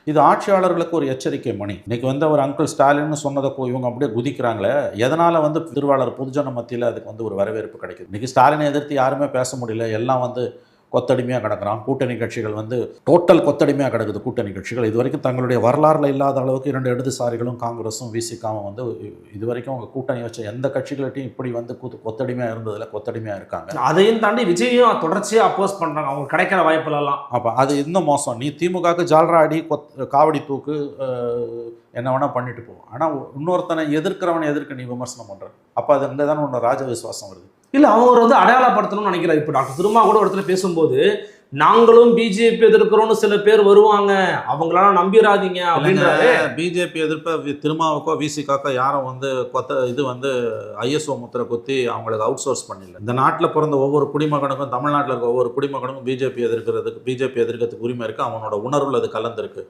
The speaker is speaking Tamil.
இது ஆட்சியாளர்களுக்கு ஒரு எச்சரிக்கை மணி. இன்னைக்கு வந்து அவர் அங்கிள் ஸ்டாலின்னு சொன்னதை இவங்க அப்படியே குதிக்கிறாங்களே, எதனால வந்து திருவாளர் பொதுஜன மத்தியில் அதுக்கு வந்து ஒரு வரவேற்பு கிடைக்குது? இன்னைக்கு ஸ்டாலினை எதிர்த்து யாருமே பேச முடியல, எல்லாம் வந்து கொத்தடிமையாக கிடக்கிறான். கூட்டணி கட்சிகள் வந்து டோட்டல் கொத்தடிமையாக கிடக்குது. கூட்டணி கட்சிகள் இதுவரைக்கும் தங்களுடைய வரலாறுல இல்லாத அளவுக்கு 2 இடதுசாரிகளும் காங்கிரஸும் விசிகாவும் வந்து இதுவரைக்கும் அவங்க கூட்டணி வச்ச எந்த கட்சிகள்கிட்டையும் இப்படி வந்து கொத்தடிமையாக இருந்ததில்ல, கொத்தடிமையாக இருக்காங்க. அதையும் தாண்டி விஜயும் தொடர்ச்சியாக அப்போஸ் பண்ணுறாங்க அவங்க கிடைக்கிற வாய்ப்புலலாம். அப்போ அது இன்னும் மோசம். நீ திமுகவுக்கு ஜால்ரா அடி, காவடி தூக்கு, என்ன வேணால் பண்ணிட்டு போ. ஆனால் இன்னொருத்தனை எதிர்க்கிறவனை எதிர்க்க நீ விமர்சனம் பண்ணுற, அப்போ அது அங்கே தானே ஒன்று ராஜ விசுவாசம் வருது. இல்லை, அவர் வந்து அடையாளப்படுத்தணும்னு நினைக்கிறார். இப்போ டாக்டர் திருமா கூட ஒரு இடத்துல பேசும்போது நாங்களும் பிஜேபி எதிர்க்கிறோம்னு சில பேர் வருவாங்க, அவங்களால நம்பிடாதீங்க அப்படின்றாரு. பிஜேபி எதிர்ப்ப திருமாவுக்கோ விசிகாக்கோ யாரும் வந்து இது வந்து ஐஎஸ்ஓ முத்திரை குத்தி அவங்களுக்கு அவுட் சோர்ஸ் பண்ணல. இந்த நாட்டில் பிறந்த ஒவ்வொரு குடிமகனுக்கும், தமிழ்நாட்டில் இருக்க ஒவ்வொரு குடிமகனுக்கும் பிஜேபி எதிர்க்கிறதுக்கு உரிமை இருக்குது. அவனோட உணர்வுல அது கலந்துருக்கு.